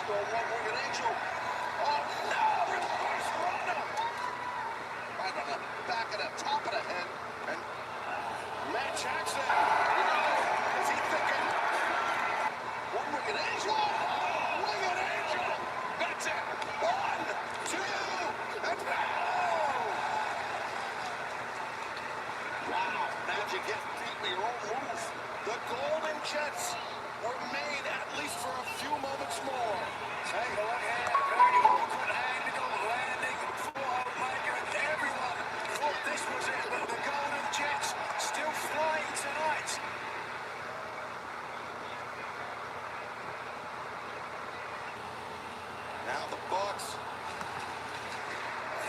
Going one-winged angel. Oh, no! Reverse runner! Right on the back of the top of the head. And Matt Jackson, is he thinking? One-winged angel! Winged angel! That's it! 1, 2, and wow, Magic hit beat your own move. The Golden Jets were made at least for a few moments more. Take a look here. Very awkward angle landing for Omega, and everyone thought this was it, but the Golden Jets still flying tonight. Now the Bucks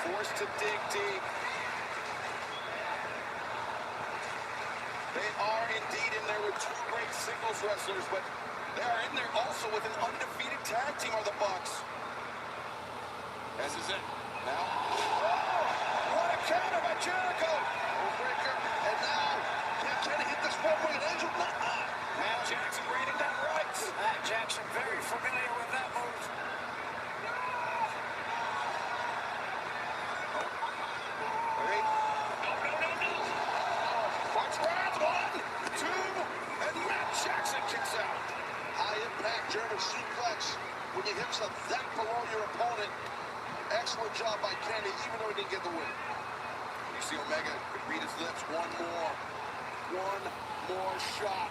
forced to dig deep. They are indeed in there with two great singles wrestlers, but they are in there also with an undefeated tag team, are the Bucks. This is it. Now, oh, what a counter by Jericho! Breaker, and now, can he hit this one-winged angel? Now Jackson reading that right. Matt Jackson very familiar with that move. Jackson kicks out. High impact German suplex. When you hit something that below your opponent, excellent job by Kenny, even though he didn't get the win. You see Omega could read his lips. One more shot.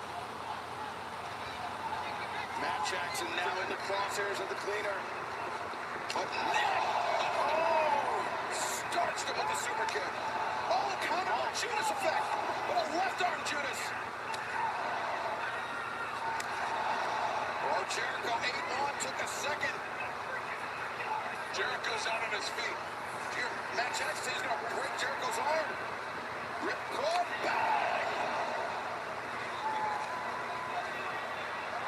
Matt Jackson now in the crosshairs of the cleaner. But starts him with the super kick. Oh, counter by Judas effect. But a left arm Judas. Jericho 8-1 took a second. Jericho's out on his feet. Here, Matt Jackson is going to break Jericho's arm. Ripcord, bang!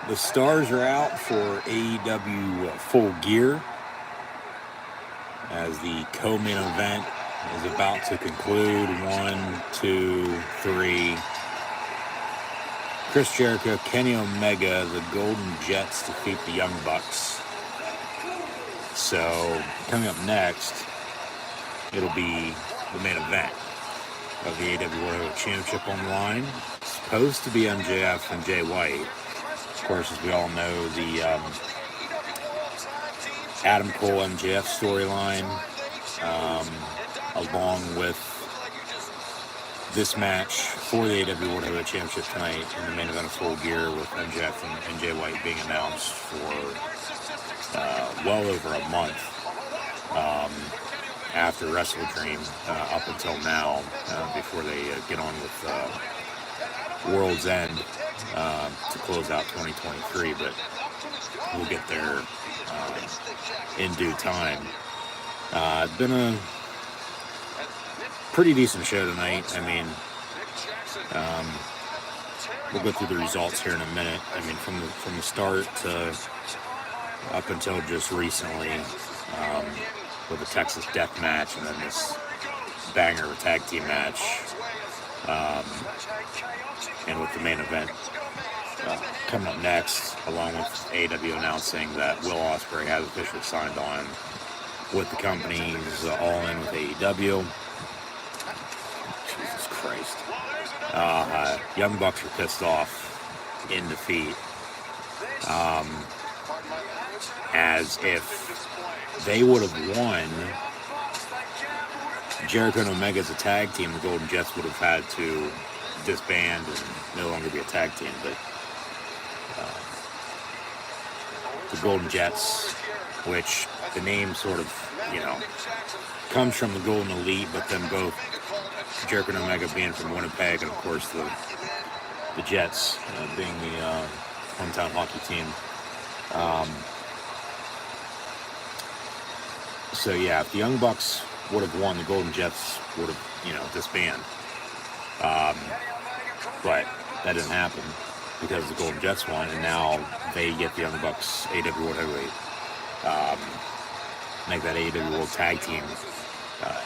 The stars are out for AEW Full Gear as the co-main event is about to conclude. 1, 2, 3. Chris Jericho, Kenny Omega, the Golden Jets defeat the Young Bucks. So, coming up next, it'll be the main event of the AEW World Heavyweight Championship on the line. It's supposed to be MJF and Jay White. Of course, as we all know, the Adam Cole MJF storyline, along with this match for the AEW World Heavyweight Championship tonight in the main event of Full Gear with MJF and Jay White being announced for well over a month after Wrestle Dream up until now, before they get on with World's End to close out 2023, but we'll get there in due time. It's been a pretty decent show tonight. I mean, we'll go through the results here in a minute. I mean, from the start to up until just recently, with the Texas Death Match and then this banger of a tag team match, and with the main event coming up next, along with AEW announcing that Will Ospreay has officially signed on with the company. He's all in with AEW. Jesus Christ. Young Bucks are pissed off in defeat. As if they would have won, Jericho and Omega as a tag team, the Golden Jets would have had to disband and no longer be a tag team. But the Golden Jets, which the name sort of, comes from the Golden Elite, but then both Jericho and Omega being from Winnipeg, and of course the Jets being the hometown hockey team. So yeah, if the Young Bucks would have won, the Golden Jets would have, disbanded. But that didn't happen because the Golden Jets won, and now they get the Young Bucks AEW World Heavyweight, make that AEW World Tag Team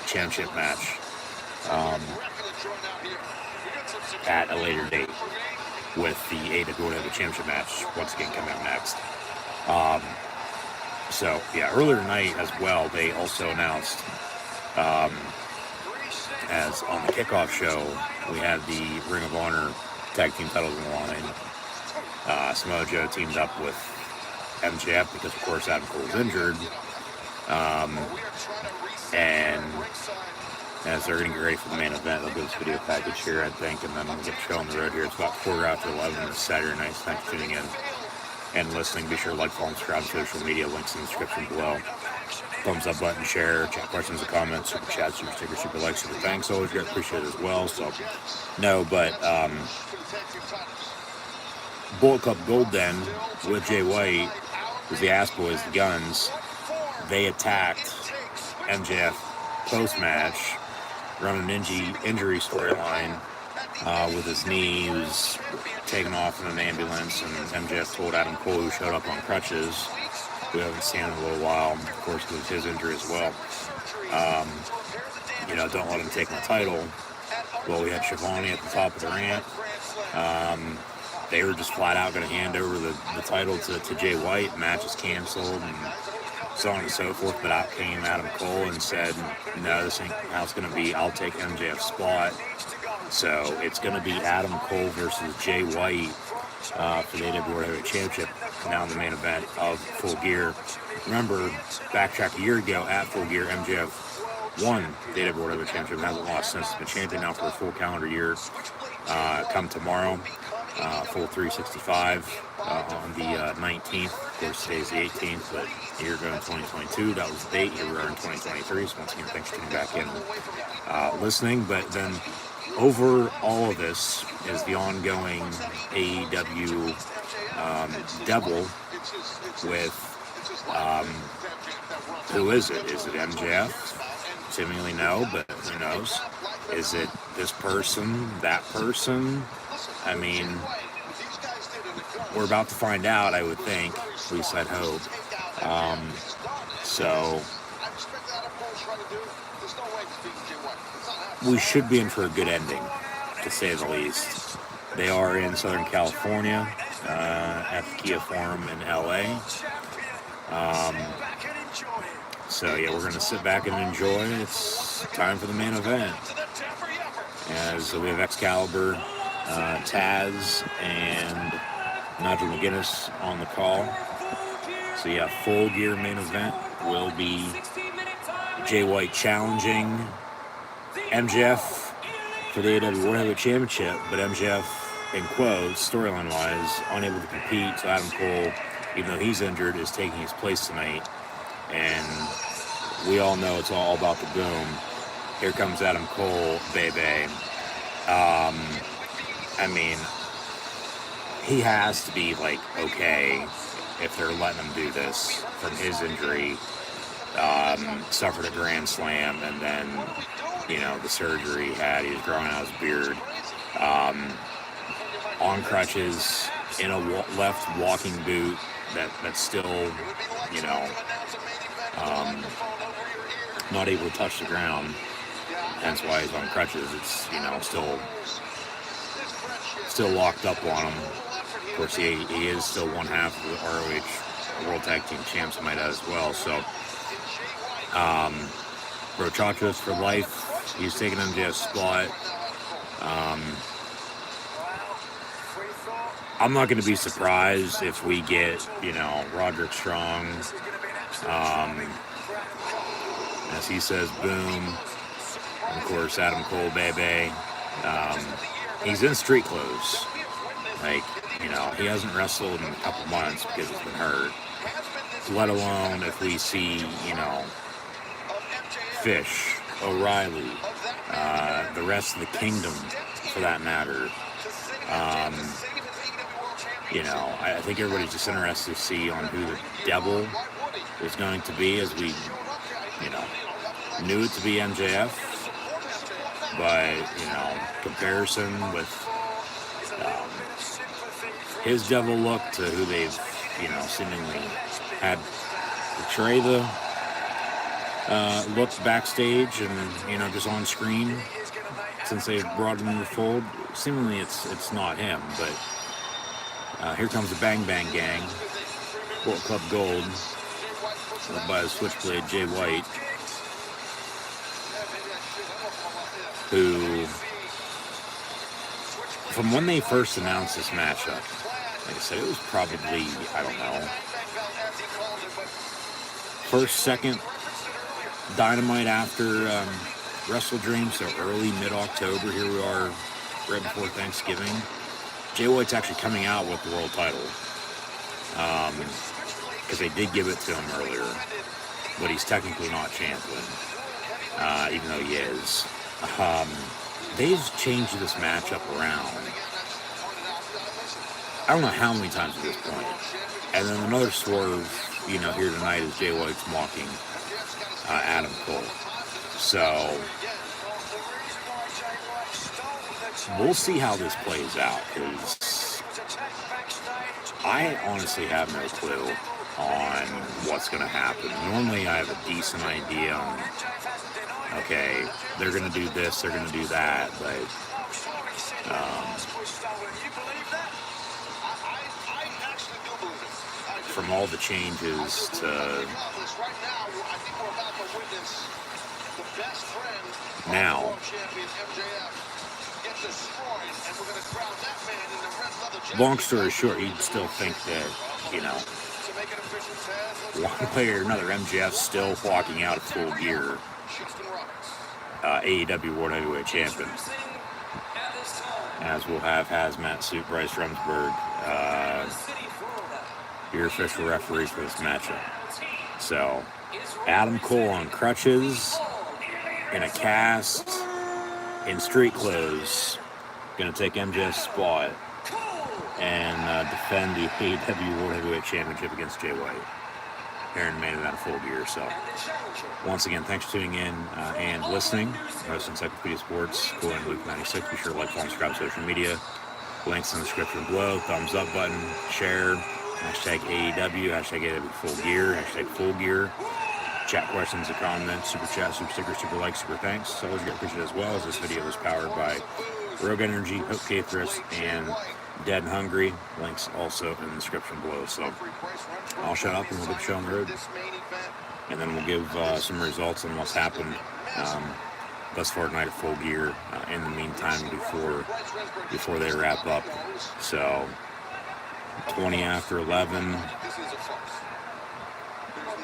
Championship match at a later date, with the AEW World Heavyweight Championship match once again coming up next. So, yeah, earlier tonight as well, they also announced, as on the kickoff show, we had the Ring of Honor tag team titles on the line. Samoa Joe teamed up with MJF because, of course, Adam Cole was injured. And as they're going to get ready for the main event, they'll do this video package here, I think, and then we'll get the show on the road here. It's about 11:15 this Saturday night. Thanks for tuning in and listening. Be sure to like, follow, and subscribe to social media. Links in the description below. Thumbs up button, share, chat questions and comments, super chat, super sticker, super likes, super thanks. Always great, appreciate it as well. So, no, but Bullet Club Gold then with Jay White was the Ass Boys, the Guns. They attacked MJF post-match, running an injury storyline with his knee. He was taken off in an ambulance, and MJF told Adam Cole, who showed up on crutches, we haven't seen in a little while, of course, because of his injury as well. Don't let him take my title. Well, we had Shivani at the top of the ramp. They were just flat out going to hand over the title to Jay White. Match is canceled and so on and so forth. But out came Adam Cole and said, no, this ain't how it's going to be. I'll take MJF's spot. So it's going to be Adam Cole versus Jay White for the AEW World Heavyweight Championship, now in the main event of Full Gear. Remember, backtrack a year ago at Full Gear, MJF won the AEW World Heavyweight Championship, hasn't lost since. He's been champion now for a full calendar year. Come tomorrow, full 365 on the 19th. Of course, today's the 18th, but here going 2022. That was the date. Here we are in 2023. So once again, thanks for tuning back in, listening. But then over all of this is the ongoing AEW Devil with, who is it? Is it MJF? Seemingly no, but who knows? Is it this person, that person? I mean, we're about to find out, I would think. At least I'd hope. So we should be in for a good ending, to say the least. They are in Southern California at the Kia Forum in LA. So yeah, we're going to sit back and enjoy. It's time for the main event. As we have Excalibur, Taz, and Nigel McGuinness on the call. So yeah, Full Gear main event will be Jay White challenging MJF for the AEW World Heavyweight Championship, but MJF, in quotes, storyline-wise, unable to compete. So Adam Cole, even though he's injured, is taking his place tonight. And we all know it's all about the boom. Here comes Adam Cole, baby. I mean, he has to be, like, okay if they're letting him do this from his injury. Suffered a Grand Slam, and then, the surgery he had. He was growing out his beard. On crutches, in a left walking boot that's still, not able to touch the ground. Hence why he's on crutches. It's, still locked up on him. Of course, he is still one half of the ROH World Tag Team Champs, I might add as well. So, Brochachos for life. He's taking MJF's spot. I'm not going to be surprised if we get, Roderick Strong, as he says, boom. And of course, Adam Cole, baby. He's in street clothes. Like, he hasn't wrestled in a couple months because he's been hurt. Let alone if we see, Fish, O'Reilly, the rest of the kingdom, for that matter. I think everybody's just interested to see on who the Devil is going to be, as we, knew it to be MJF. But, comparison with his Devil look to who they've, seemingly had portray the look backstage and, just on screen since they've brought him in the fold. Seemingly it's not him, but here comes the Bang Bang Gang, Bullet Club Gold, by the Switchblade Jay White, who, from when they first announced this matchup, like I said, it was probably, I don't know, first, second Dynamite after Wrestle Dream, so early, mid-October. Here we are, right before Thanksgiving. Jay White's actually coming out with the world title, because they did give it to him earlier, but he's technically not champion, even though he is. They've changed this matchup around, I don't know how many times at this point. And then another swerve, here tonight is Jay White's mocking Adam Cole. So we'll see how this plays out, because I honestly have no clue on what's going to happen. Normally I have a decent idea on, okay, they're going to do this, they're going to do that, but from all the changes to now, long story short, you'd still think that, one way or another, MJF's still walking out of Full Gear, AEW World Heavyweight Champion, as we'll have Hazmat Suit Bryce Remsburg, your official referee for this matchup. So, Adam Cole on crutches, in a cast, in street clothes, going to take MJF's spot and defend the AEW World Heavyweight Championship against Jay White here in Main Event Full Gear. So, once again, thanks for tuning in and listening. Host Encyclopedia Sports, Cool and Luke 96. Be sure to like, follow, and subscribe to social media. Links in the description below. Thumbs up button, share, hashtag AEW, hashtag AEW Full Gear, hashtag Full Gear. Chat questions and comments, super chat, super sticker, super like, super thanks. Always get appreciated, as well as this video is powered by Rogue Energy, Hope Cathris, and Dead and Hungry. Links also in the description below. So I'll shut up and we'll get the show on the road. And then we'll give some results on what's happened thus far tonight at Full Gear in the meantime before they wrap up. So 20 after 11.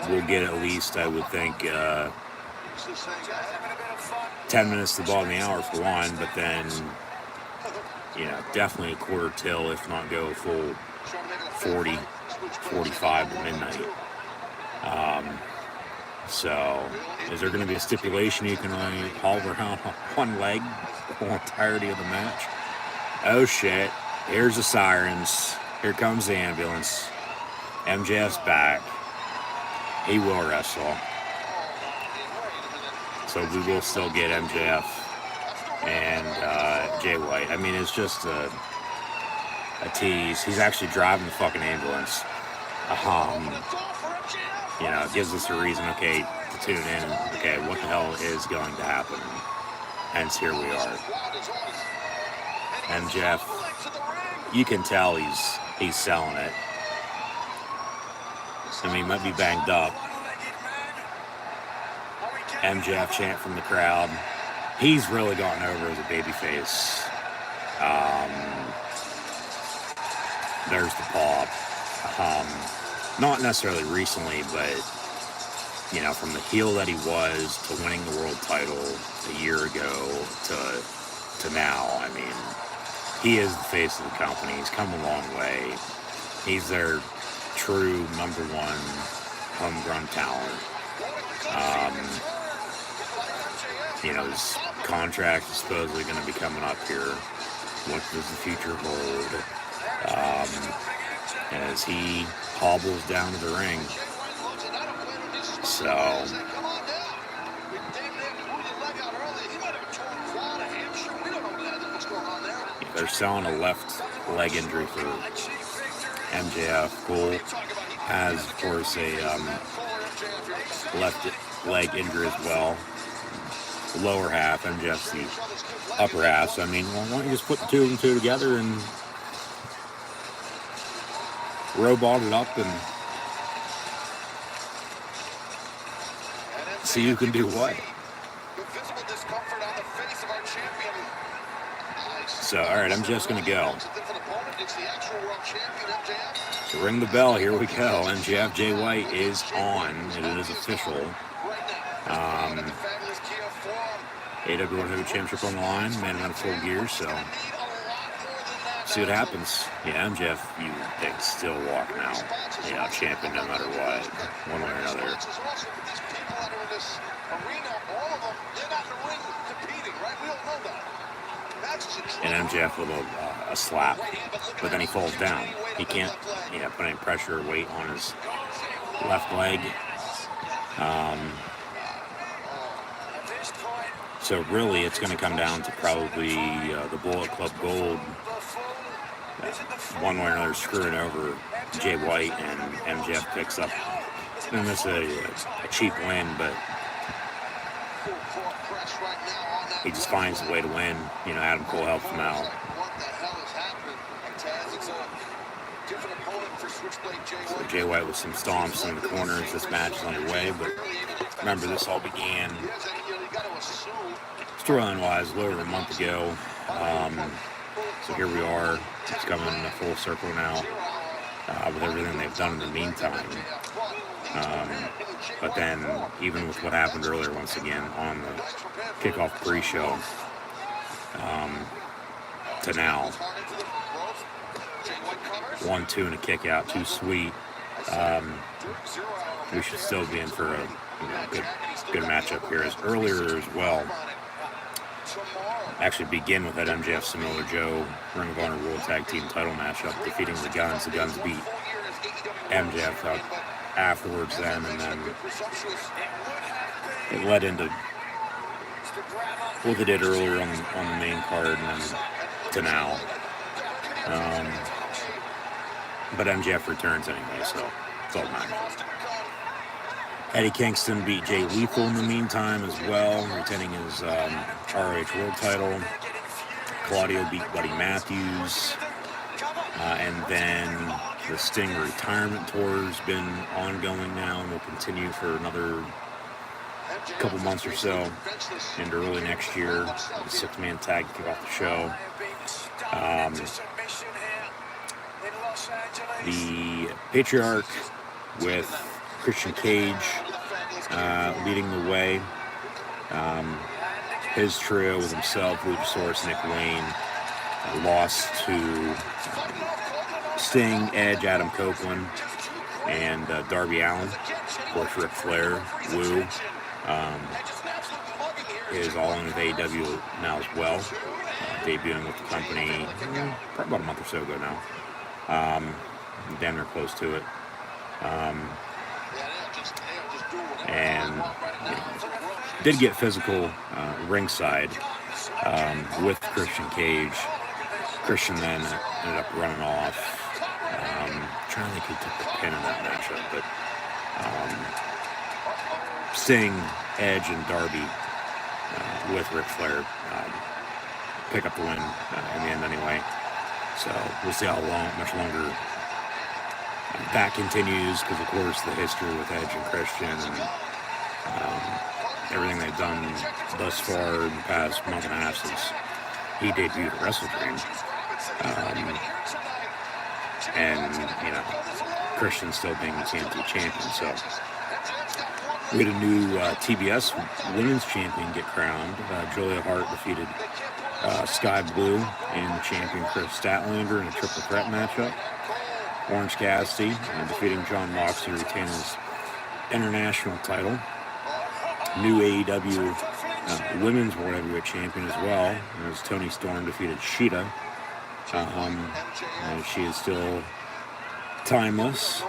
We'll get at least, I would think, 10 minutes to the bottom of the hour for one, but then, definitely a quarter till, if not go full 40, 45 to midnight. So, is there going to be a stipulation you can only haul around one leg the whole entirety of the match? Oh shit, here's the sirens. Here comes the ambulance. MJF's back. He will wrestle. So we will still get MJF and Jay White. I mean, it's just a tease. He's actually driving the fucking ambulance. It gives us a reason, okay, to tune in. Okay, what the hell is going to happen? Hence, here we are. MJF, you can tell he's selling it. I mean, he might be banged up. MJF chant from the crowd. He's really gotten over as a babyface. There's the pop. Not necessarily recently, but, from the heel that he was to winning the world title a year ago to now, I mean, he is the face of the company. He's come a long way. He's their true number one homegrown talent. His contract is supposedly going to be coming up here. What does the future hold? As he hobbles down to the ring. So, they're selling a left leg injury for MJF. Cole has, of course, a left leg injury as well. Lower half, MJF's the upper half. So, I mean, why don't you just put the two and two together and robot it up and see who can do what. The visible discomfort on the face of our champion. So, all right, I'm just going to go. It's a different opponent. It's the actual world champion, MJF. So ring the bell. Here we go. MJF Jay White is on. It is official. Right now. The fabulous Kia form. AW World Heavyweight Championship on the line. Man out of full gear, so see what happens. Yeah, MJF, you can still walk now. Yeah, champion no matter what, one way or another. These people that are in this arena, all of them, they're not in the ring competing, right? We all know that. And MJF with a slap, but then he falls down. He can't, put any pressure or weight on his left leg. So really, it's going to come down to probably the Bullet Club Gold, one way or another, screwing over Jay White, and MJF picks up. And this is a cheap win, but he just finds a way to win. Adam Cole helps him out. So Jay White with some stomps in the corners. This match is underway, but remember, this all began storyline-wise a little over a month ago. So here we are. It's coming in a full circle now with everything they've done in the meantime. But then, even with what happened earlier, once again, on the kickoff pre-show, to now, 1-2 and a kick out, too sweet. We should still be in for a good matchup here. As earlier as well, actually begin with that MJF Samoa Joe Ring of Honor World Tag Team title matchup, defeating the Guns. The Guns beat MJF out afterwards then, and then it led into what they did earlier on the main card, and then to now. But MJF returns anyway, so it's all matters. Eddie Kingston beat Jay Lethal in the meantime as well, retaining his ROH World title. Claudio beat Buddy Matthews. And then the Sting retirement tour has been ongoing now and will continue for another couple months or so into early next year. The six-man tag to kick off the show. The Patriarch with Christian Cage leading the way. His trio with himself, Luchasaurus, Nick Wayne, lost to Sting, Edge, Adam Copeland, and Darby Allin. Of course, Ric Flair, Woo, is all in with AEW now as well, debuting with the company probably about a month or so ago now. Damn near close to it. And did get physical ringside with Christian Cage. Christian then ended up running off. Trying to think who took the pin in that matchup, but Sting, Edge, and Darby with Ric Flair pick up the win in the end anyway. So we'll see how much longer that continues, because of course the history with Edge and Christian and everything they've done thus far in the past month and a half since he debuted at Wrestle Dream. And Christian still being the TNT champion. So we had a new TBS Women's Champion get crowned. Julia Hart defeated Sky Blue and the champion Chris Statlander in a triple threat matchup. Orange Cassidy defeating John Moxley to retain his international title. New AEW Women's World Heavyweight Champion as well, as Toni Storm defeated Shida. And she is still timeless.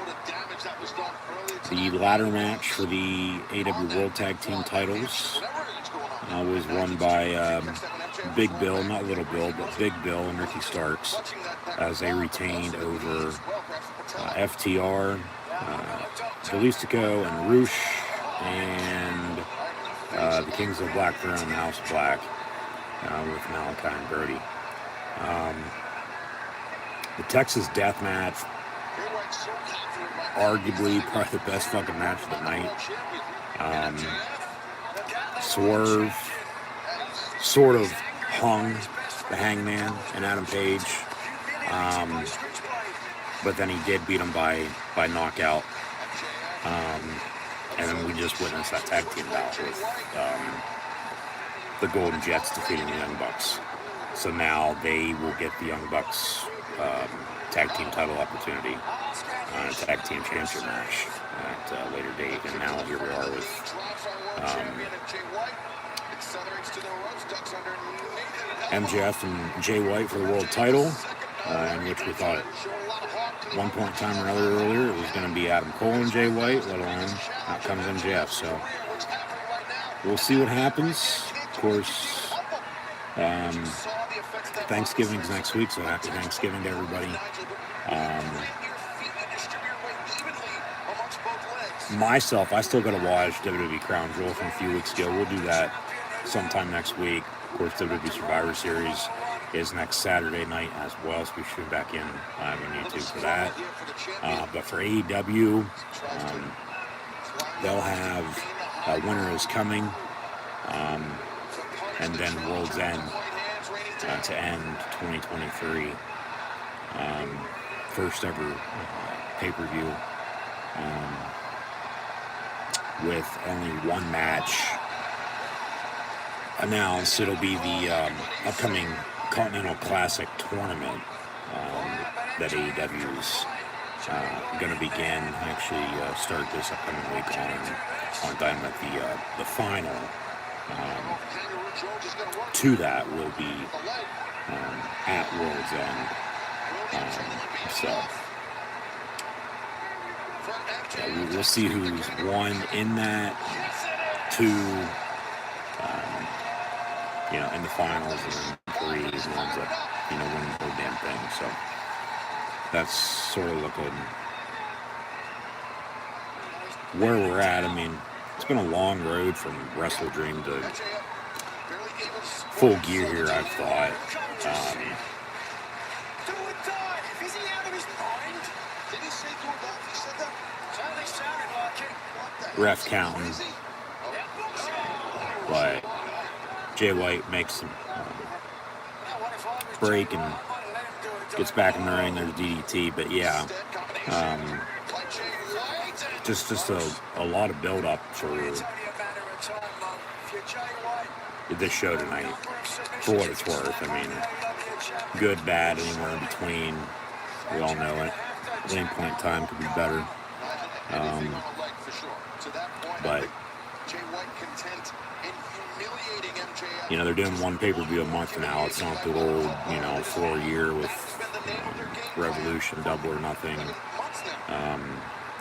The ladder match for the AEW World Tag Team titles was won by Big Bill, not Little Bill, but Big Bill and Ricky Starks, as they retained over FTR, Jalistico, and Roosh, and the Kings of Black Throne and the House of Black with Malachi and Brody. The Texas Death Match, arguably probably the best fucking match of the night. Swerve sort of hung the Hangman and Adam Page, but then he did beat him by knockout. And then we just witnessed that tag team bout with the Golden Jets defeating the Young Bucks. So now they will get the Young Bucks tag team title opportunity on a tag team championship match at a later date. And now here we are with MJF and Jay White for the world title, in which we thought at one point in time or another earlier it was going to be Adam Cole and Jay White, let alone out comes MJF. So we'll see what happens. Of course, Thanksgiving's next week, so happy Thanksgiving to everybody. Myself, I still got to watch WWE Crown Jewel from a few weeks ago. We'll do that sometime next week. Of course, WWE Survivor Series is next Saturday night as well, so we should be back in on YouTube for that. But for AEW, they'll have Winter is Coming, and then World's End to end 2023. First ever pay-per-view with only one match announced. It'll be the upcoming Continental Classic tournament that AEW is going to begin. Actually, start this upcoming week on Dynamite. The final to that will be at World's End. So yeah, we'll see who's won in that. Two, in the finals, and then three is the ones that, win the whole damn thing. So that's sort of looking where we're at. I mean, it's been a long road from Wrestle Dream to Full Gear here, I've thought. Ref counting, but Jay White makes him break and gets back in the ring. There's DDT, but yeah, just a lot of build up for this show tonight. For what it's worth, I mean, good, bad, anywhere in between. We all know it. At any point in time could be better. But they're doing one pay-per-view a month now. It's not the old, 4-year with Revolution, Double or Nothing,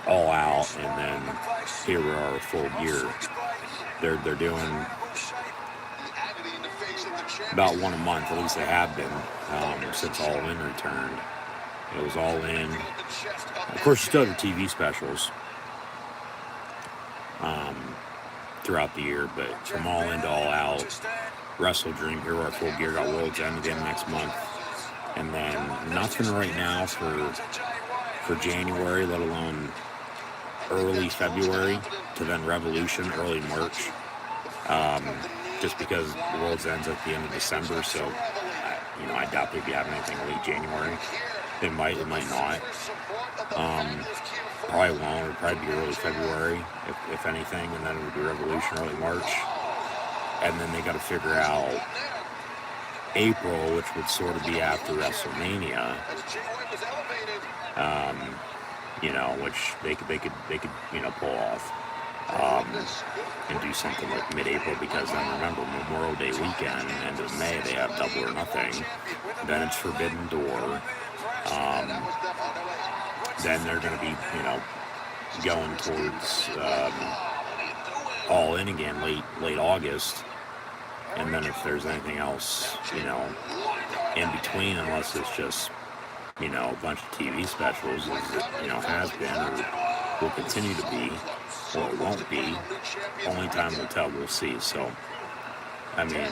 All Out, and then here we are, Full Gear. They're doing about one a month, at least they have been, since All In returned. It was All In. Of course, you still have the TV specials throughout the year, but from All In to All Out, Wrestle Dream, here our Full Gear, got World's End again next month, and then nothing right now for January, let alone early February, to then Revolution early March, just because World's End's at the end of December, so I doubt they'd be having anything late January. It might not. Probably won't. It'll probably be early February, if anything, and then it would be Revolution early March. And then they got to figure out April, which would sort of be after WrestleMania. Which they could pull off and do something like mid-April, because then remember, Memorial Day weekend, end of May, they have Double or Nothing. Then it's Forbidden Door. Then they're going to be, going towards All In again late August. And then if there's anything else, in between, unless it's just, a bunch of TV specials, as it, has been or will continue to be, or it won't be, only time will tell, we'll see. So, I mean,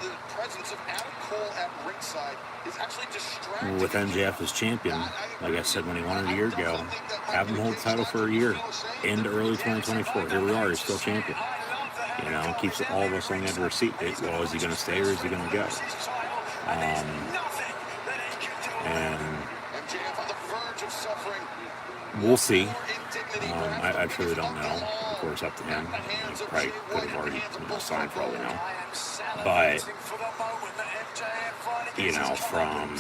the presence of Adam Cole at ringside is actually distracting. With MJF as champion, like I said when he won it a year ago, have him hold the title for a year into early 2024. Here we are, he's still champion. You know, keeps all of us on the edge of our seat. Well, is he going to stay or is he going to go? And we'll see. I truly don't know. Of course, up to him. He probably could have already signed for all we know. But, you know, from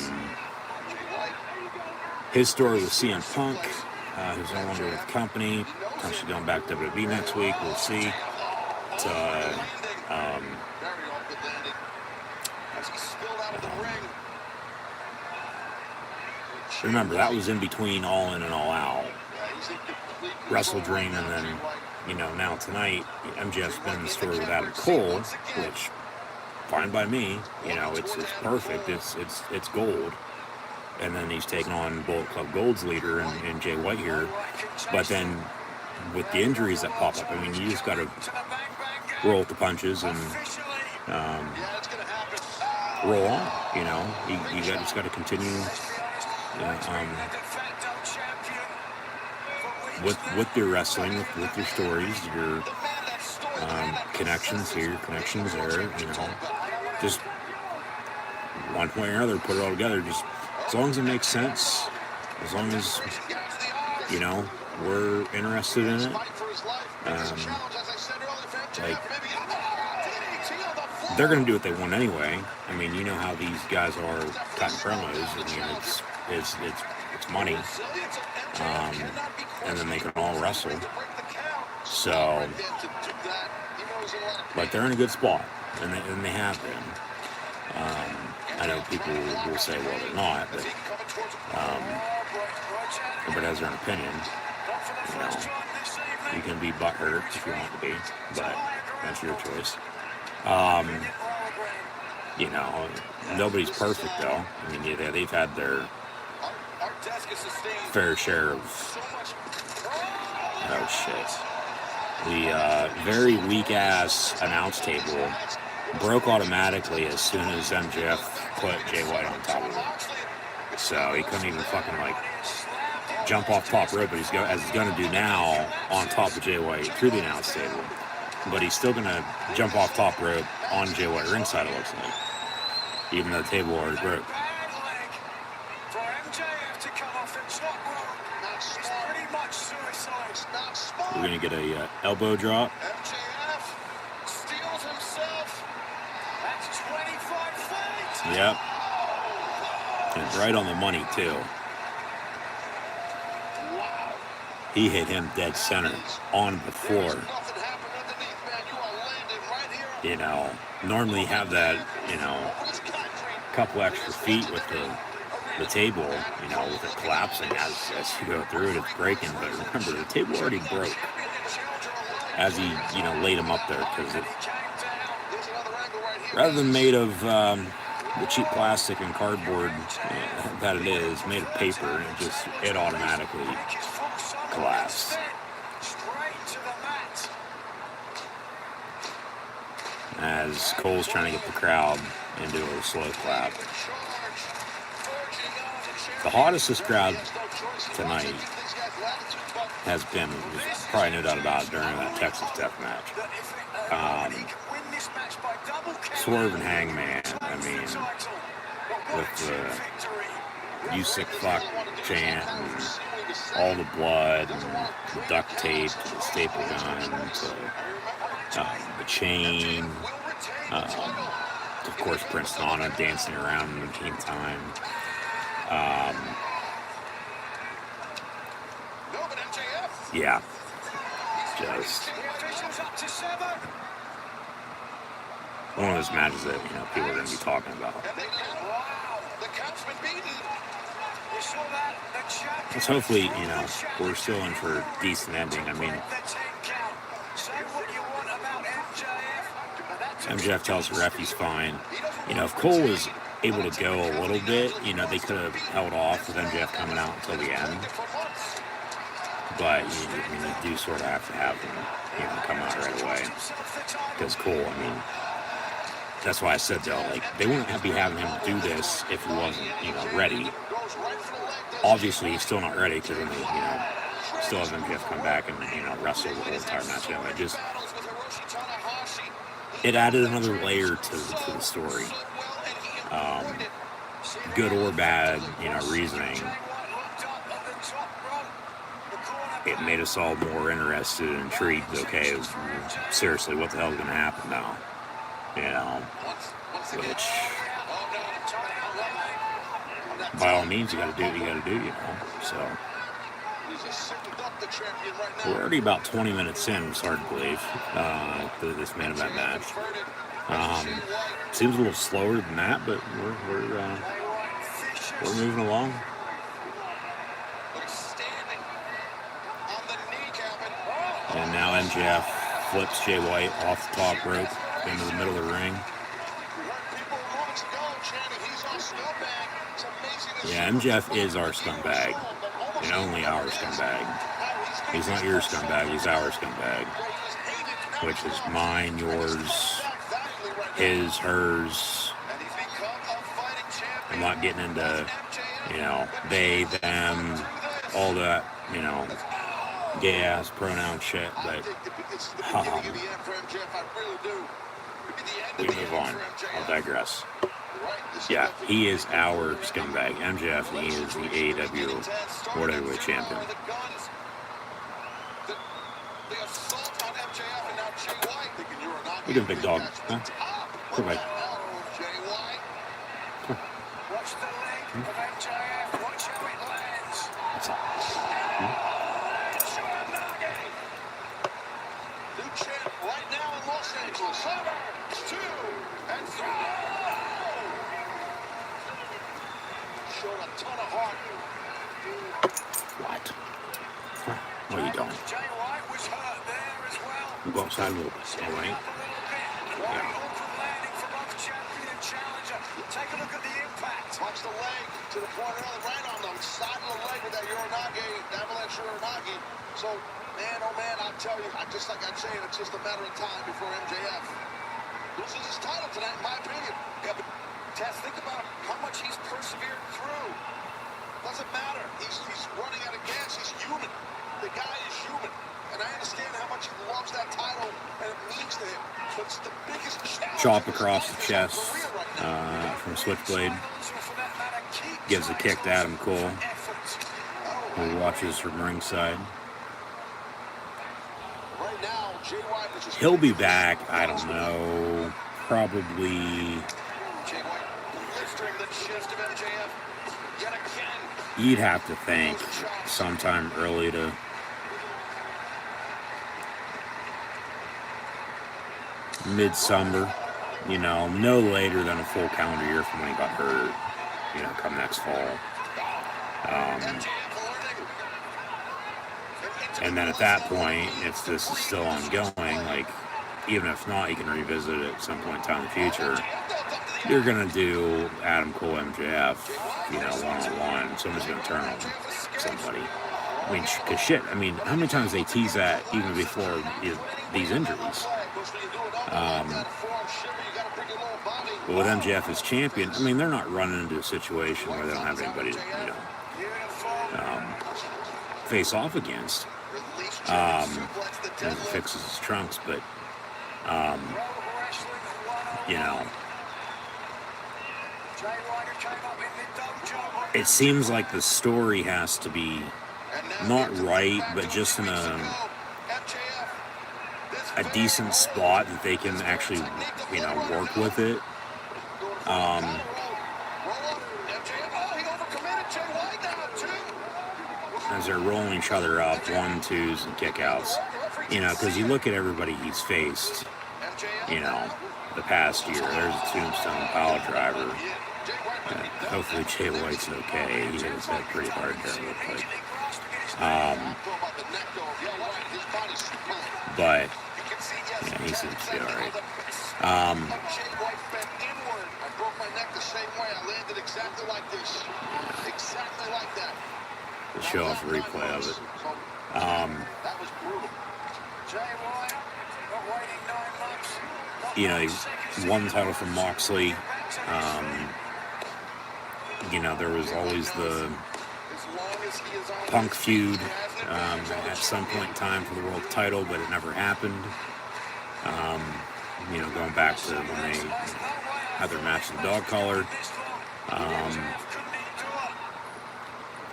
his story with CM Punk, who's no longer with the company, potentially going back to WWE next week, we'll see. Remember, that was in between All In and All Out. Wrestle Dream, and then, you know, now tonight, MJF's been in the story with Adam Cole, which, fine by me, you know, it's perfect, it's gold. And then he's taking on Bullet Club Gold's leader in Jay White here. But then, with the injuries that pop up, I mean, you just got to roll with the punches and roll on, you know. You just got to continue with your wrestling, with your stories, your connections here, connections there, you know. Just one way or another, put it all together. Just as long as it makes sense, as long as, you know, we're interested in it. Like, they're going to do what they want anyway. I mean, you know how these guys are cutting promos. I mean, it's money. And then they can all wrestle. So, but they're in a good spot, and they have been. I know people will say, well, they're not, but everybody has their own opinion. You know, you can be butthurt if you want to be, but that's your choice. You know, nobody's perfect, though. I mean, they've had their fair share of, oh shit, the very weak-ass announce table broke automatically as soon as MJF put Jay White on top of it. So he couldn't even fucking, like, jump off top rope, but as he's going to do now on top of Jay White through the announce table. But he's still going to jump off top rope on Jay White ringside, it looks like, even though the table already broke. We're going to get a elbow drop. Yep. And right on the money, too. He hit him dead center on the floor. You know, normally have that, you know, couple extra feet with the table, you know, with it collapsing as you go through it, it's breaking. But remember, the table already broke as he, you know, laid him up there, because it, rather than made of the cheap plastic and cardboard that it is, made of paper, it automatically collapsed. As Cole's trying to get the crowd into a slow clap. The hottest this crowd tonight has been, there's probably no doubt about it, during that Texas Death Match. Swerve and Hangman, I mean, with the "you sick fuck" chant and all the blood and the duct tape, the staple gun, the chain, of course Prince Nana dancing around in the meantime. Yeah, just one of those matches that, you know, people are going to be talking about. Because hopefully, you know, we're still in for a decent ending. I mean, MJF tells the ref he's fine. You know, if Cole was able to go a little bit, you know, they could have held off with MJF coming out until the end. But, you do sort of have to have him, you know, come out right away. Because Cole, I mean, that's why I said though, like they wouldn't be having him do this if he wasn't, ready. Obviously, he's still not ready because then still have MJF come back and wrestle the whole entire match. It added another layer to the story. Good or bad, reasoning. It made us all more interested and intrigued. Okay, seriously, what the hell is going to happen now? Which, by all means, you got to do. So we're already about 20 minutes in. It's hard to believe this main event match. Seems a little slower than that, but we're moving along. And now MJF flips Jay White off the top rope into the middle of the ring. Yeah, MJF is our scumbag, and only our scumbag. He's not your scumbag, he's our scumbag. Which is mine, yours, his, hers. I'm not getting into, they, them, all that, gay-ass pronoun shit, but we move on. I'll digress. Yeah, he is our scumbag. MJF, he is the AEW World Heavyweight Champion. Look at him, big dog. Huh? Come on. Watch the leg of MJF. Watch how it lands. What's up? New champ right now in Los Angeles. 2 and 3. Showed a ton of heart. What? What are you doing? Jay White was hurt there as well. We'll go outside a little bit, all right? Awkward landing for both champion and challenger. Take a look at the impact. Watch the leg to the point right on the side of the leg with that avalanche Uranage. So, man, oh man, I tell you, just like I'm saying, it's just a matter of time before MJF loses his title tonight, in my opinion. Yeah, but Taz, think about how much he's persevered through. Doesn't matter. He's running out of gas. He's human. The guy is human. And I understand how much he loves that title and it means to him. But it's the biggest challenge. Chop across the chest from Switchblade. Gives a kick to Adam Cole, who watches from ringside. He'll be back, I don't know, probably. You'd have to think sometime early to midsummer, no later than a full calendar year from when he got hurt, come next fall. And then at that point, if this is still ongoing, like, even if not, you can revisit it at some point in time in the future. You're going to do Adam Cole MJF, one-on-one. Somebody's going to turn on somebody. I mean, because shit, how many times they tease that even before these injuries? But with MJF as champion, they're not running into a situation where they don't have anybody to, face off against. As it fixes his trunks, but, it seems like the story has to be not right, but just in a decent spot that they can actually, work with it. As they're rolling each other up, 1-2s and kickouts, because you look at everybody he's faced, the past year. There's a Tombstone Power Driver. Hopefully Jay White's okay. He hit his head pretty hard there, it looked like. But yeah, he seems to be all right. I broke my neck the same way. I landed exactly like this. Exactly like that. To show off a replay of it. That was brutal. Jay White, not waiting 9 months, you know, he won the title from Moxley. You know, there was always the Punk feud at some point in time for the world title, but it never happened. You know, going back to when they had their match in the dog collar.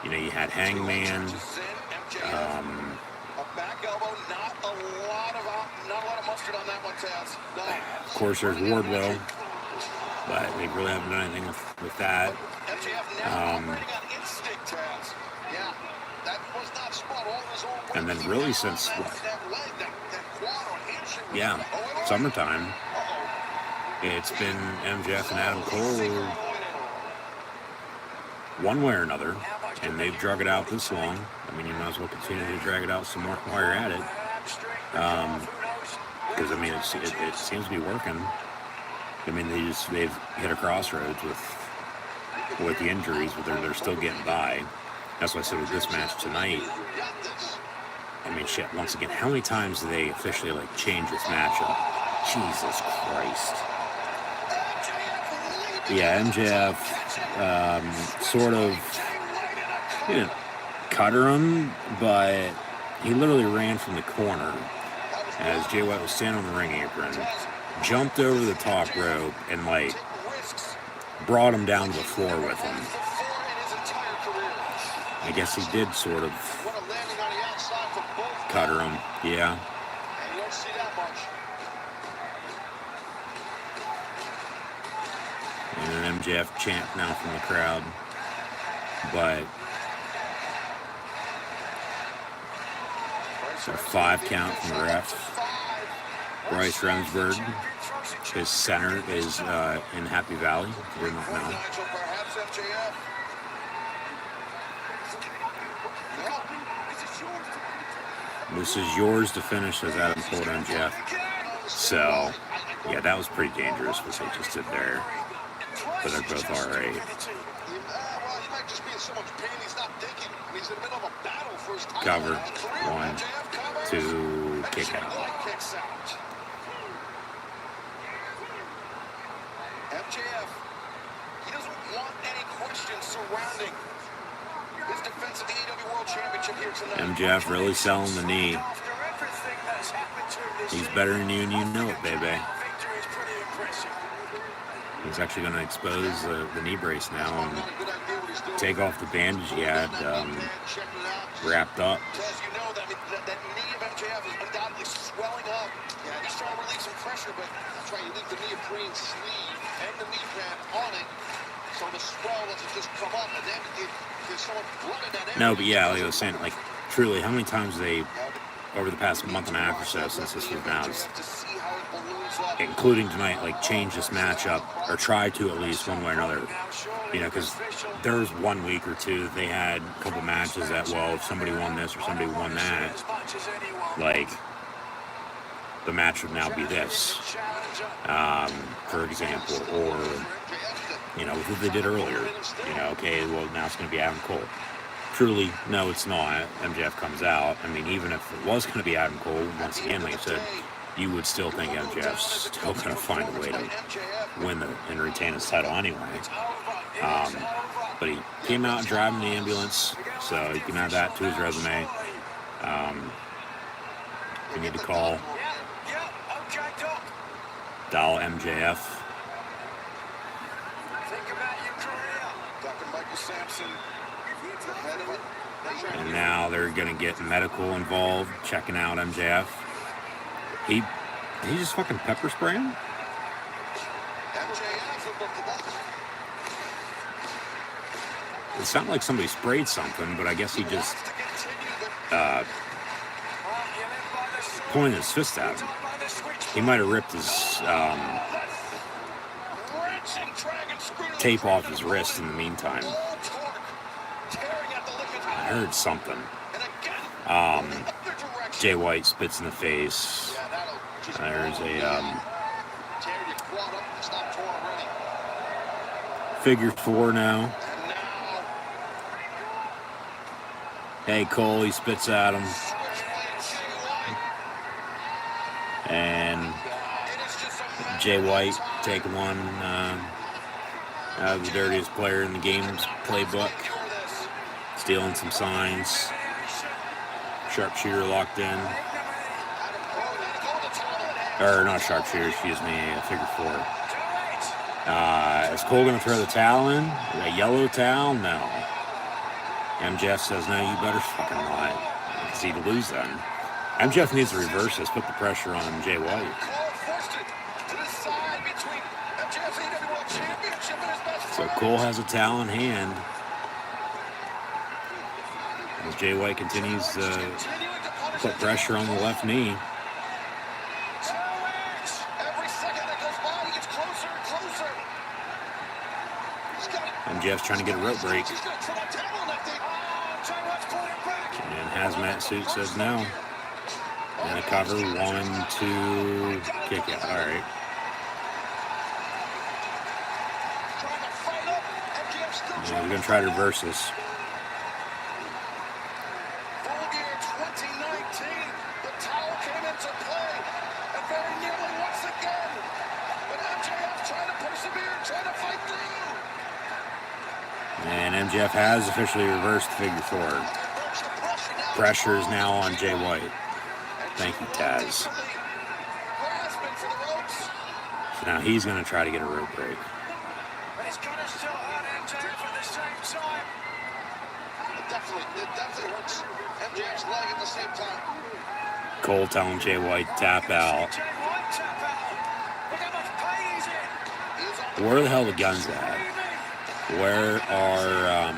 You know, you had Hangman. A back elbow, not a lot of mustard on that one, Taz. No. Of course, there's Wardlow, but they really haven't done anything with that. MJF now operating on instinct, Taz. Yeah, that was not spot all his own way. And then really since what? Yeah, summertime. It's been MJF and Adam Cole one way or another, and they've drug it out this long. I mean, you might as well continue to drag it out some more while you're at it. Because, I mean, it seems to be working. I mean, they've hit a crossroads with the injuries, but they're still getting by. That's why I said with this match tonight, I mean, shit, once again, how many times do they officially, like, change this matchup? Jesus Christ. Yeah, MJF sort of, he didn't cutter him, but he literally ran from the corner as Jay White was standing on the ring apron, jumped over the top rope, and, like, brought him down to the floor with him. I guess he did sort of cutter him, yeah. And an MJF chant now from the crowd. But a 5 count from the ref. Bryce Remsburg, his center, is in Happy Valley, if you did not know. This is yours to finish, says Adam Cole to MJF. So, yeah, that was pretty dangerous what they just did there. But they're both alright. Cover. 1, 2, kick out. MJF, he doesn't want any questions surrounding his defense of the AEW World Championship here tonight. MJF really selling the knee. He's better than you and you know it, baby. He's actually going to expose the knee brace now and take off the bandage he had wrapped up. As you know, that knee of MJF is undoubtedly swelling up. Yeah, he's trying to relieve some pressure, but that's right, you leave the neoprene sleeve and the knee pad on it, so the swell doesn't just come up, and then there's someone running that end. No, but yeah, like I was saying, like, truly, how many times they, over the past month and a half or so since this was announced, including tonight, like, change this matchup, or try to at least one way or another. You know, because there was 1 week or two that they had a couple matches that, well, if somebody won this or somebody won that, like, the match would now be this, for example, or, you know, what they did earlier. You know, okay, well, now it's going to be Adam Cole. Truly, no, it's not. MJF comes out. I mean, even if it was going to be Adam Cole, once again, like I said, you would still think MJF's still going to find a way to win and retain his title anyway. But he came out driving the ambulance, so you can add that to his resume. You need to call, dial MJF. And now they're going to get medical involved, checking out MJF. He just fucking pepper spray him? It sounded like somebody sprayed something, but I guess he just pointed his fist at him. He might have ripped his tape off his wrist in the meantime. I heard something. Jay White spits in the face. There's a figure 4 now. Hey, Cole, he spits at him. Jay White taking one out of the dirtiest player in the game's playbook. Stealing some signs. Sharpshooter locked in. Or not sharpshooter, excuse me, figure four. Is Cole going to throw the towel in? A yellow towel? No. MJF says, no, you better fucking not. Because he'd lose then. MJF needs to reverse this, put the pressure on Jay White. So Cole has a towel in hand. As Jay White continues to put pressure on the left knee. MJF's trying to get a rope break. And Hazmat Suit says no. And a cover, 1, 2, kick out. All right. Yeah, we're going to try to reverse this. And MJF has officially reversed figure four. Pressure is now on Jay White. Thank you, Taz. So now he's going to try to get a rope break. Cole telling Jay White to tap out. Where the hell are the guns at? Where are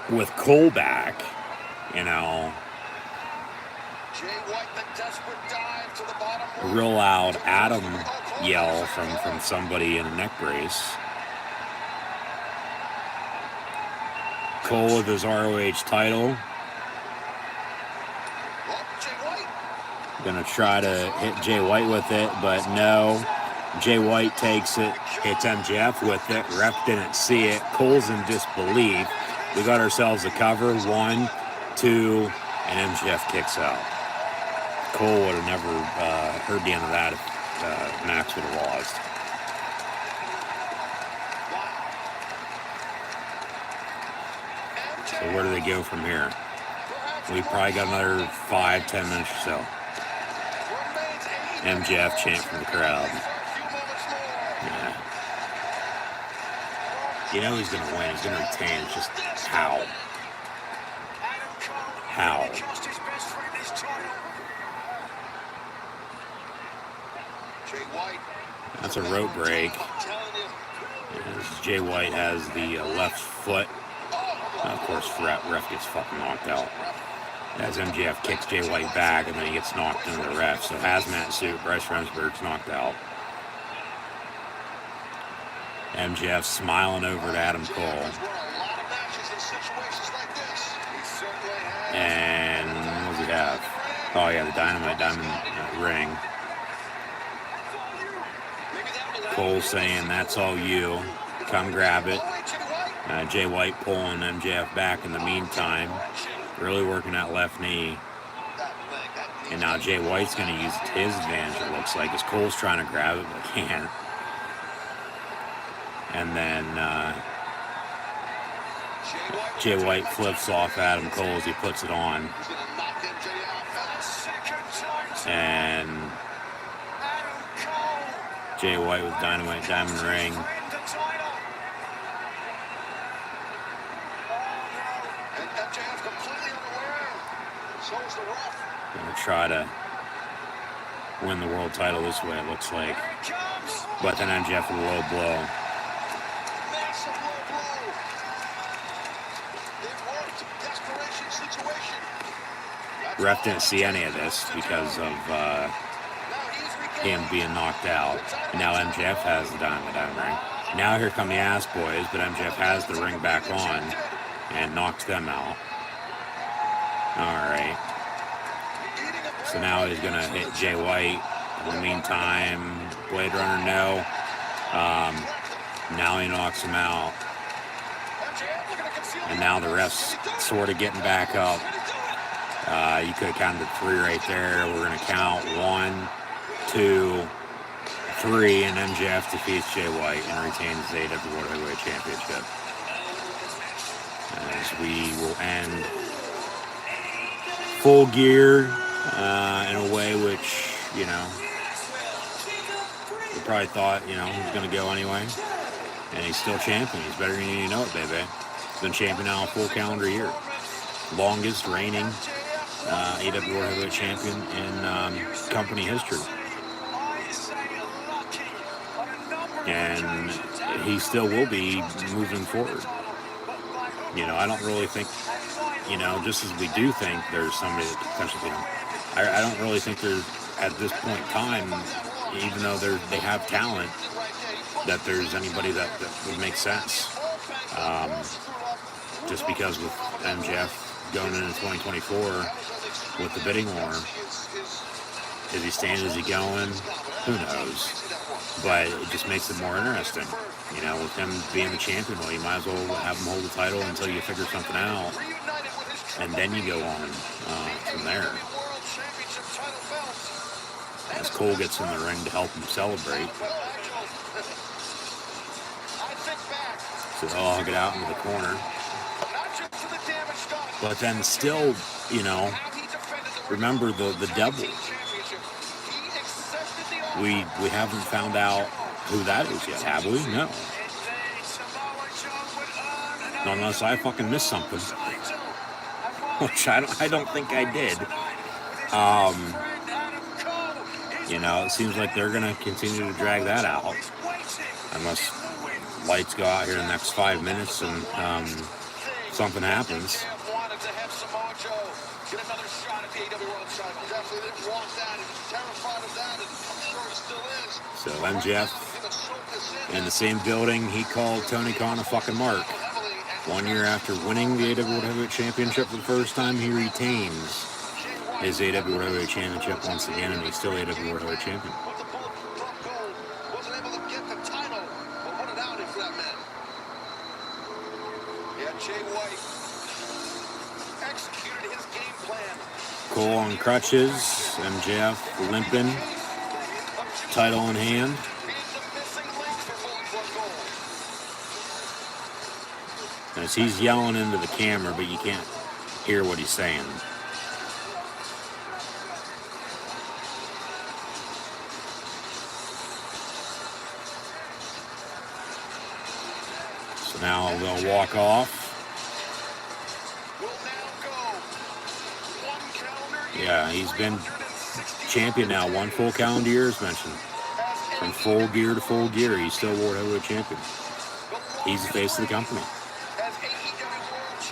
with Cole back, you know, a real loud Adam yell from somebody in a neck brace. Cole with his ROH title. Gonna try to hit Jay White with it, but no. Jay White takes it, hits MJF with it. Ref didn't see it. Cole's in disbelief. We got ourselves a cover. 1, 2, and MJF kicks out. Cole would have never heard the end of that if Max would have lost. So where do they go from here? We probably got another 5-10 minutes or so. MJF chant from the crowd. Yeah. You know he's going to win. He's going to retain. It's just how. How. That's a rope break. As Jay White has the left foot. Of course, ref gets fucking knocked out. As MJF kicks Jay White back, and then he gets knocked into the ref. So Hazmat Suit, Bryce Remsburg's knocked out. MJF smiling over to Adam Cole. And what does he have? Oh yeah, the Dynamite Diamond ring. Cole saying, that's all you. Come grab it. Jay White pulling MJF back in the meantime. Really working that left knee. And now Jay White's going to use it to his advantage, it looks like, as Cole's trying to grab it, but can't. And then Jay White flips off Adam Cole as he puts it on. And Jay White with Dynamite Diamond ring. Gonna try to win the world title this way, it looks like. But then MJF with a low blow. Ref didn't see any of this because of him being knocked out. And now MJF has the Diamond ring. Now here come the Ass Boys, but MJF has the ring back on and knocks them out. Alright. So now he's going to hit Jay White. In the meantime, Blade Runner, no. Now he knocks him out. And now the ref's sort of getting back up. You could have counted 3 right there. We're going to count 1, 2, 3, and MJF defeats Jay White and retains the AEW World Heavyweight Championship. As we will end Full Gear in a way which, you know, we probably thought, you know, he was going to go anyway. And he's still champion. He's better than you know it, baby. He's been champion now a full calendar year. Longest reigning AEW World Heavyweight Champion in company history. And he still will be moving forward. You know, I don't really think, you know, just as we do think there's somebody that could potentially be him, I don't really think there's, at this point in time, even though they have talent, that there's anybody that would make sense. Just because with MJF going into 2024 with the bidding war, is he staying, is he going? Who knows? But it just makes it more interesting. You know, with him being the champion, well, you might as well have him hold the title until you figure something out, and then you go on from there. As Cole gets in the ring to help him celebrate. So they'll all get out into the corner. But then still, you know, remember the devil. We haven't found out who that is yet, have we? No. Unless I fucking missed something. Which I don't think I did. You know, it seems like they're going to continue to drag that out. Unless lights go out here in the next 5 minutes and something happens. So MJF in the same building, he called Tony Khan a fucking mark. 1 year after winning the AEW World Heavyweight Championship for the first time, he retains his AEW World Heavyweight Championship once again, and he's still AEW World Heavyweight Champion. Cole on crutches, MJF limping, title in hand. As he's yelling into the camera, but you can't hear what he's saying. So now they'll walk off. Yeah, he's been champion now 1 full calendar year, as mentioned. From Full Gear to Full Gear, he's still World Heavyweight Champion. He's the face of the company.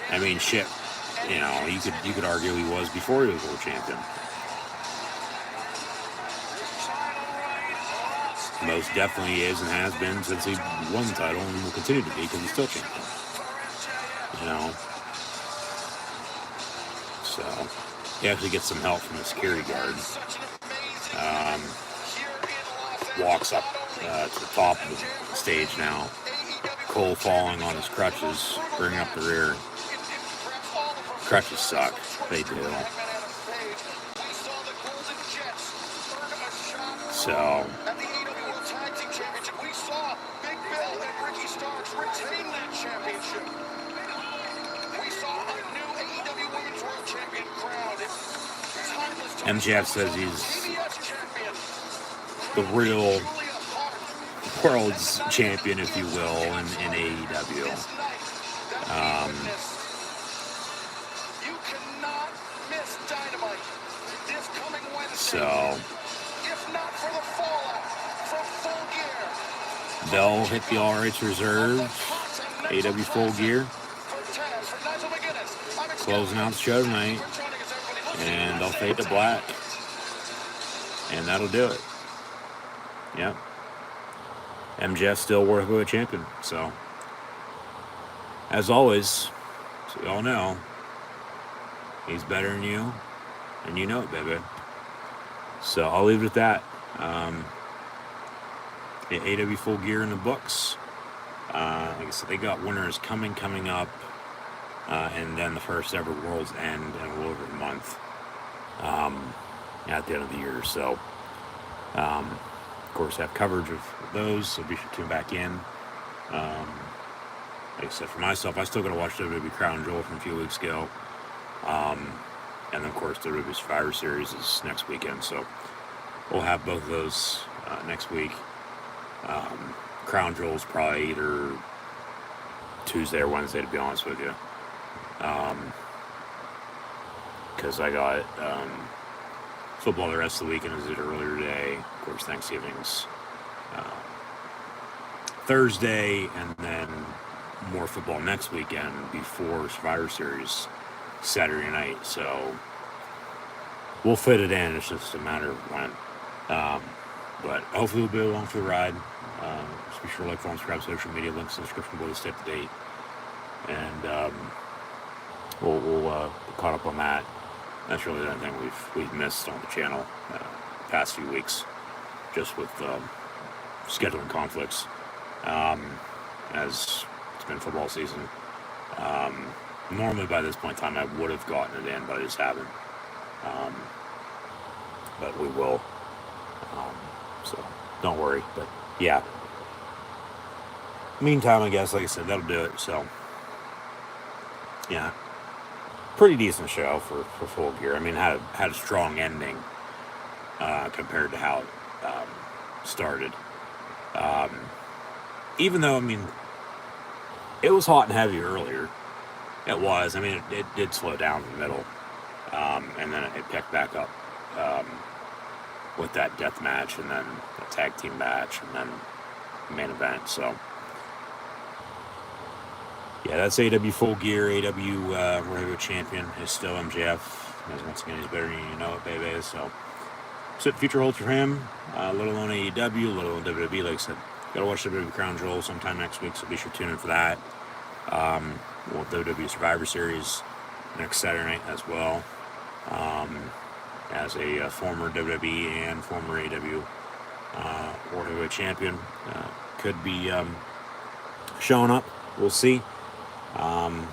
I mean, shit. You know, you could argue he was before he was World Champion. Most definitely he is and has been since he won the title, and will continue to be because he's still champion. You know. So he actually gets some help from the security guard. Walks up to the top of the stage now. Cole falling on his crutches, bringing up the rear. Crutches suck. They do. So MJF says he's the real world's champion, if you will, in AEW. So they'll hit the All Rights Reserve, AEW Full Gear, closing out the show tonight, and they'll fade to black, and that'll do it. Yep. MJF still World Heavyweight Champion. So, as always, so we all know, he's better than you, and you know it, baby. So I'll leave it at that. AEW Full Gear in the books. Like I said, they got winners coming up and then the first ever World's End in a little over a month at the end of the year. So, of course, have coverage of those, so be sure to tune back in. Like I said, for myself, I still got to watch WWE Crown Jewel from a few weeks ago. And then, of course, the WWE Survivor Series is next weekend, so we'll have both of those next week. Crown Jewel's probably either Tuesday or Wednesday, to be honest with you. Because I got football the rest of the weekend, as I did earlier today. Of course, Thanksgiving's Thursday, and then more football next weekend before Survivor Series Saturday night. So we'll fit it in. It's just a matter of when. But hopefully we'll be along for the ride. Just be sure to like, follow, subscribe, social media links in the description below to stay up to date. And we'll caught up on that. That's really the only thing we've missed on the channel past few weeks, just with scheduling conflicts. As it's been football season. Normally by this point in time I would have gotten it in, but I just haven't. But we will. So don't worry. But yeah. Meantime, I guess, like I said, that'll do it. So yeah, pretty decent show for Full Gear. I mean, had a strong ending compared to how it started. Even though, I mean, it was hot and heavy earlier. It was. I mean, it did slow down in the middle. And then it picked back up with that death match, and then the tag team match, and then the main event. So, yeah, that's AW Full Gear. AW World Heavyweight Champion is still MJF. As once again, he's better than you know it, baby. So the future holds for him. Little on AEW, little on WWE. Like I said, gotta watch WWE Crown Jewel sometime next week, so be sure to tune in for that. We'll have WWE Survivor Series next Saturday night as well. As a former WWE and former AEW World Heavyweight Champion, could be showing up. We'll see. And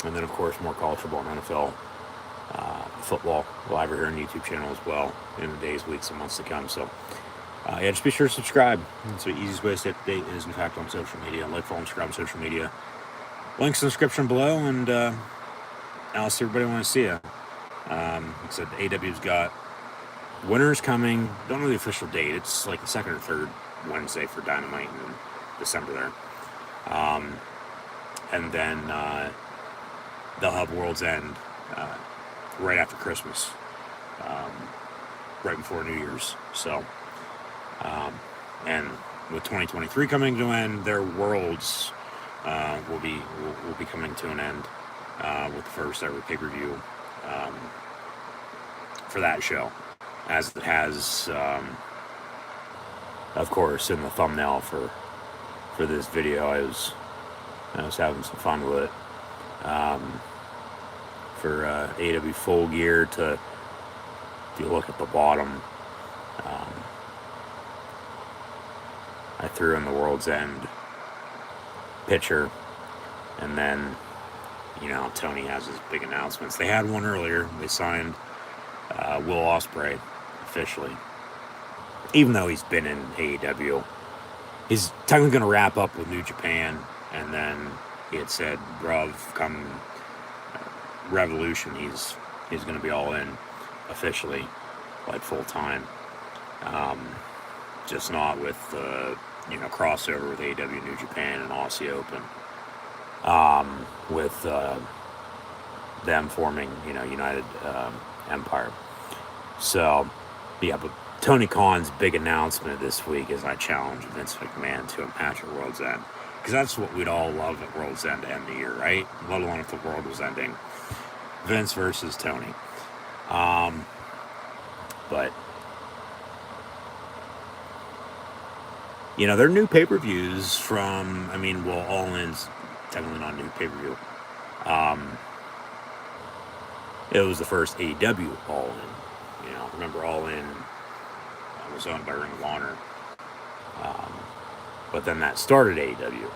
then, of course, more college football and NFL football live here on the YouTube channel as well in the days, weeks, and months to come. So, yeah, just be sure to subscribe. It's the easiest way to stay up to date is, in fact, on social media. Like, follow, and subscribe on social media. Links in the description below, and I'll see everybody when I see you. Like I said, AW's got winners coming. Don't know the official date. It's like the second or third Wednesday for Dynamite in December there. And then they'll have World's End right after Christmas, right before New Year's. So, and with 2023 coming to an end, their Worlds will be coming to an end with the first ever pay-per-view for that show, as it has, of course, in the thumbnail for this video. I was having some fun with it. For AW Full Gear, to, if you look at the bottom, I threw in the World's End picture, and then, you know, Tony has his big announcements. They had one earlier. They signed Will Ospreay officially, even though he's been in AEW. He's technically going to wrap up with New Japan, and then he had said, come Revolution, he's going to be all in officially, like full time. Just not with crossover with AEW New Japan and Aussie Open. With them forming, United Empire. So, yeah, but Tony Khan's big announcement this week is I challenge Vince McMahon to a match at World's End. Because that's what we'd all love at World's End to end the year, right? Let alone if the world was ending. Vince versus Tony. But, their new pay-per-views from, All In's technically not a new pay-per-view. It was the first AEW All In. Remember All In was owned by Ring of Honor. But then that started AEW.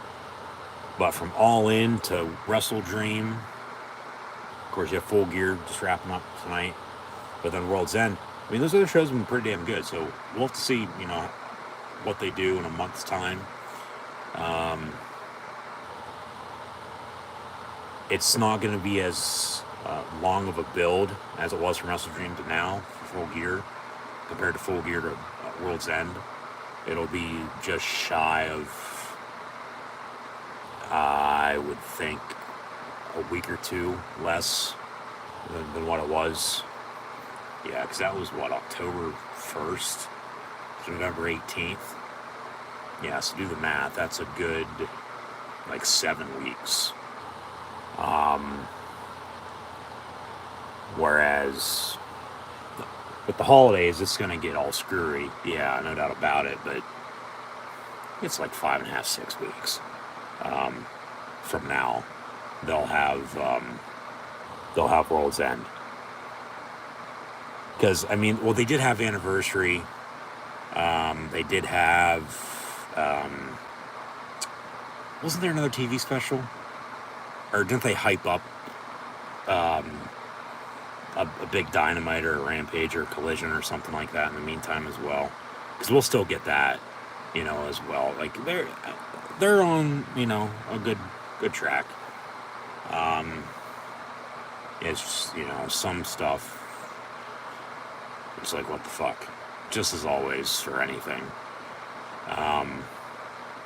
But from All In to Wrestle Dream, of course, you have Full Gear just wrapping up tonight. But then World's End. I mean, those other shows have been pretty damn good. So we'll have to see, what they do in a month's time. It's not going to be as long of a build as it was from Wrestle Dream to now for Full Gear, compared to Full Gear to World's End. It'll be just shy of, I would think, a week or two less than what it was. Yeah, because that was October 1st to November 18th. Yeah, so do the math. That's a good, 7 weeks. Whereas with the holidays, it's going to get all screwy. Yeah, no doubt about it. But it's 5.5, 6 weeks from now. They'll have World's End. Because, they did have Anniversary. They did have, wasn't there another TV special? Or didn't they hype up a big Dynamite or a Rampage or a Collision or something like that in the meantime as well? Because we'll still get that, as well. They're on, a good track. It's, some stuff, it's what the fuck? Just as always for anything.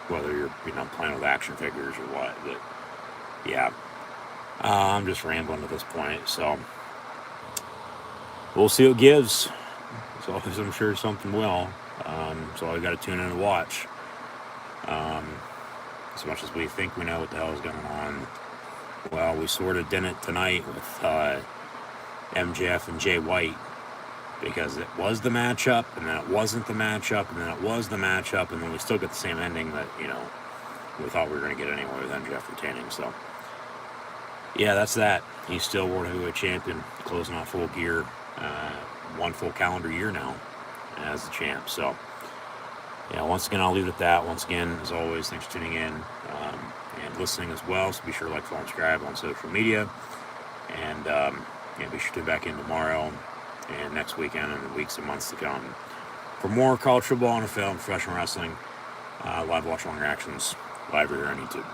Whether you're, playing with action figures or what, but yeah. I'm just rambling at this point, so we'll see what it gives. As always, I'm sure something will. So I got to tune in and watch. As much as we think we know what the hell is going on, well, we sort of didn't tonight with MJF and Jay White, because it was the matchup, and then it wasn't the matchup, and then it was the matchup, and then we still get the same ending that, we thought we were going to get anyway with MJF retaining. So, yeah, that's that. He's still World Heavyweight Champion, closing out Full Gear, 1 full calendar year now as the champ. So, yeah, once again, I'll leave it at that. Once again, as always, thanks for tuning in and listening as well. So be sure to like, follow, and subscribe on social media. And be sure to tune back in tomorrow and next weekend and the weeks and months to come for more college football, NFL, and professional wrestling, live watch-along reactions, live here on YouTube.